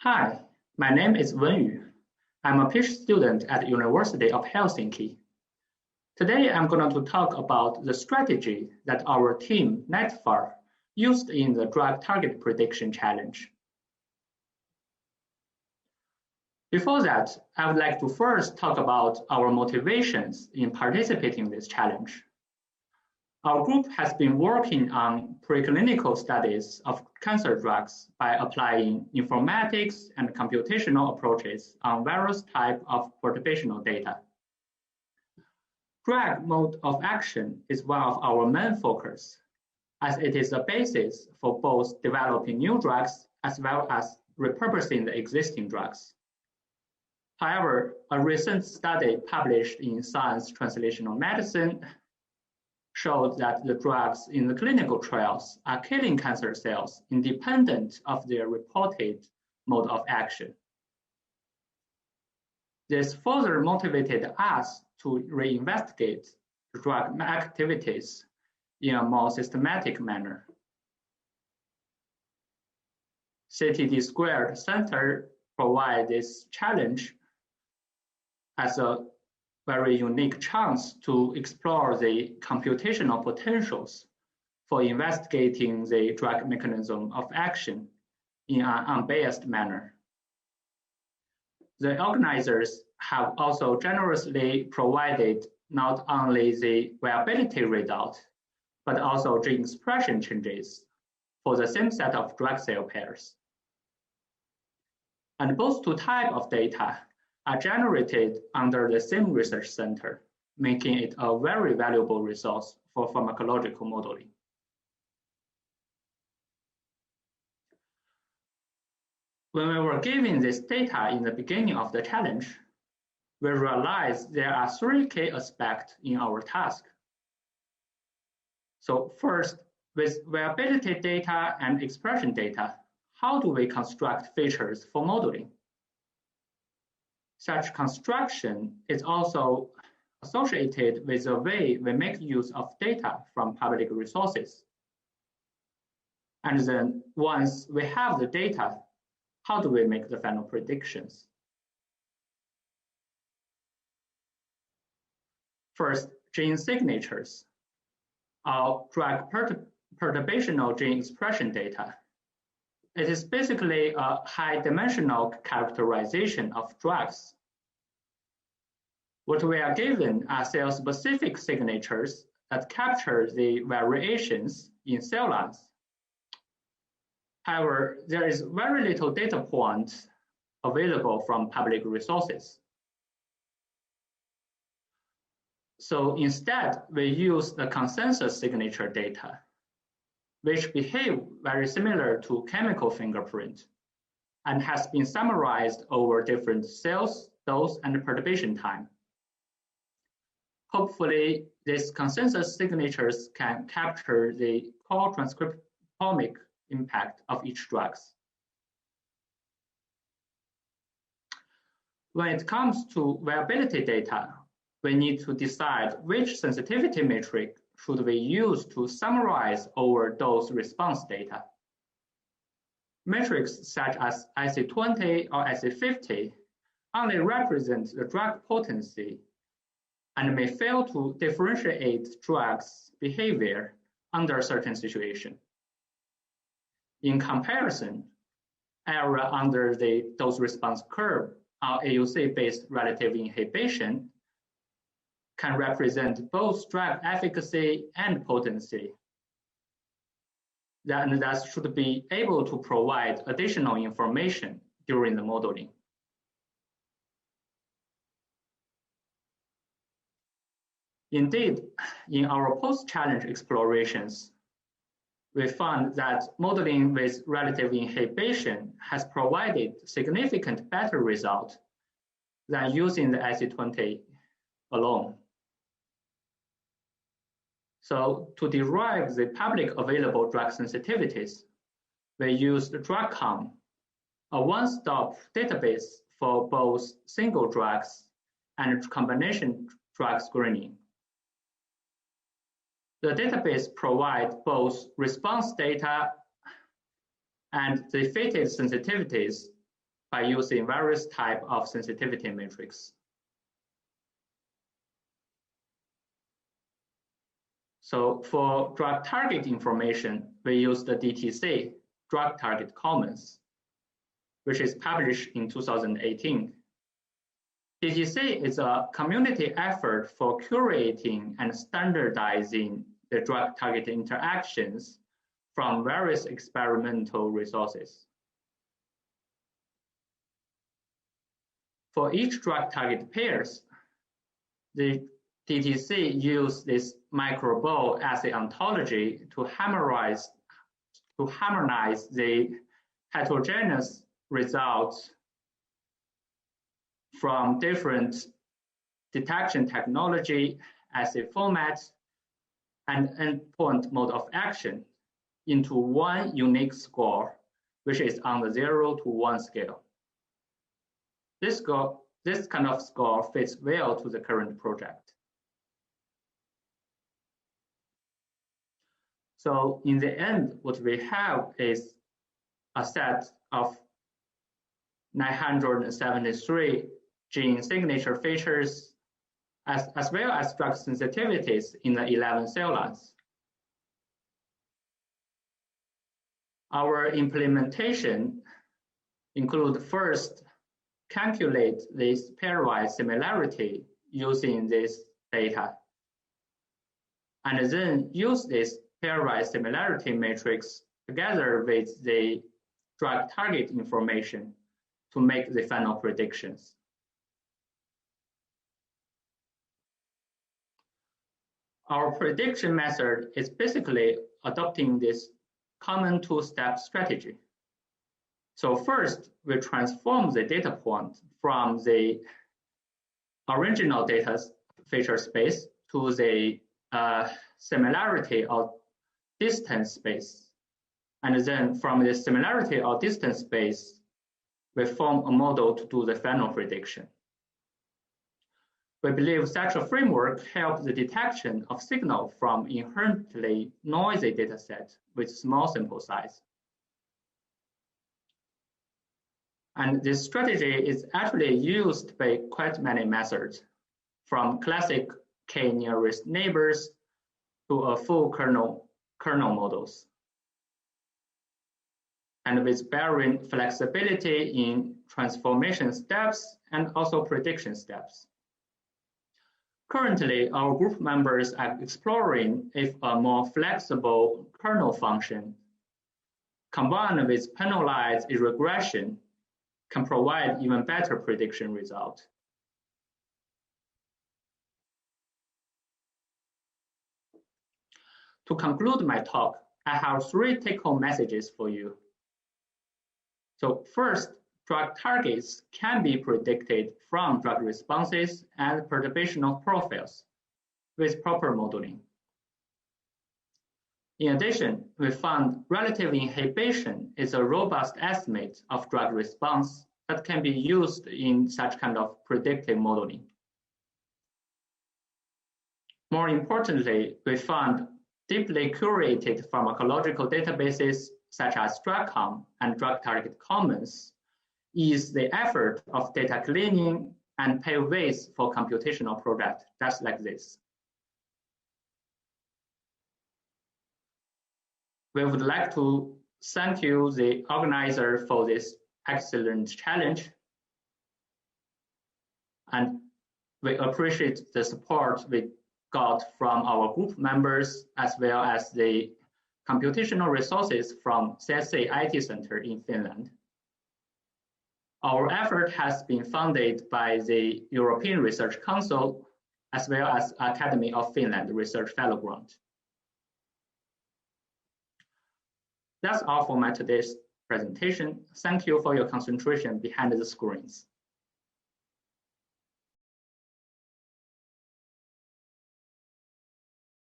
Hi, my name is Wenyu. I'm a PhD student at the University of Helsinki. Today I'm going to talk about the strategy that our team, NETPHAR, used in the drug target prediction challenge. Before that, I would like to first talk about our motivations in participating in this challenge. Our group has been working on preclinical studies of cancer drugs by applying informatics and computational approaches on various types of perturbational data. Drug mode of action is one of our main focus, as it is the basis for both developing new drugs as well as repurposing the existing drugs. However, a recent study published in Science Translational Medicine showed that the drugs in the clinical trials are killing cancer cells independent of their reported mode of action. This further motivated us to reinvestigate the drug activities in a more systematic manner. CTD Squared Center provides this challenge as a very unique chance to explore the computational potentials for investigating the drug mechanism of action in an unbiased manner. The organizers have also generously provided not only the viability result, but also gene expression changes for the same set of drug cell pairs. And both two types of data are generated under the same research center, making it a very valuable resource for pharmacological modeling. When we were given this data in the beginning of the challenge, we realized there are three key aspects in our task. So first, with viability data and expression data, how do we construct features for modeling? Such construction is also associated with the way we make use of data from public resources. And then once we have the data, how do we make the final predictions? First, gene signatures, or drug perturbational gene expression data. It is basically a high-dimensional characterization of drugs. What we are given are cell-specific signatures that capture the variations in cell lines. However, there is very little data points available from public resources. So instead, we use the consensus signature data, which behave very similar to chemical fingerprint and has been summarized over different cells, dose, and perturbation time. Hopefully, these consensus signatures can capture the core transcriptomic impact of each drug. When it comes to viability data, we need to decide which sensitivity metric should we use to summarize our dose response data. Metrics such as IC20 or IC50 only represent the drug potency and may fail to differentiate drugs' behavior under certain situations. In comparison, area under the dose response curve or AUC-based relative inhibition can represent both drug efficacy and potency. That should be able to provide additional information during the modeling. Indeed, in our post-challenge explorations, we found that modeling with relative inhibition has provided significant better result than using the IC20 alone. So to derive the public available drug sensitivities, we used RECOMB, a one-stop database for both single drugs and combination drug screening. The database provides both response data and the fitted sensitivities by using various types of sensitivity matrix. So for drug target information, we use the DTC, Drug Target Commons, which is published in 2018. DTC is a community effort for curating and standardizing the drug target interactions from various experimental resources. For each drug target pairs, the DTC uses this microball assay ontology to harmonize the heterogeneous results from different detection technology, assay formats, and endpoint mode of action into one unique score, which is on the 0 to 1 scale. This kind of score fits well to the current project. So in the end, what we have is a set of 973 gene signature features, as well as drug sensitivities in the 11 cell lines. Our implementation include first, calculate this pairwise similarity using this data, and then use this pairwise similarity matrix together with the drug target information to make the final predictions. Our prediction method is basically adopting this common two-step strategy. So first, we transform the data point from the original data feature space to the similarity or distance space. And then from the similarity or distance space, we form a model to do the final prediction. We believe such a framework helps the detection of signal from inherently noisy dataset with small sample size. And this strategy is actually used by quite many methods, from classic k-nearest neighbors to a full kernel models, and with varying flexibility in transformation steps and also prediction steps. Currently, our group members are exploring if a more flexible kernel function combined with penalized regression can provide even better prediction result. To conclude my talk, I have 3 take-home messages for you. So first, drug targets can be predicted from drug responses and perturbational profiles with proper modeling. In addition, we found relative inhibition is a robust estimate of drug response that can be used in such kind of predictive modeling. More importantly, we found deeply curated pharmacological databases such as RECOMB and Drug Target Commons is the effort of data cleaning and pave ways for computational projects just like this. We would like to thank you, the organizer, for this excellent challenge. And we appreciate the support we got from our group members, as well as the computational resources from CSA IT Center in Finland. Our effort has been funded by the European Research Council, as well as Academy of Finland Research Fellow Grant. That's all for my today's presentation. Thank you for your concentration behind the screens.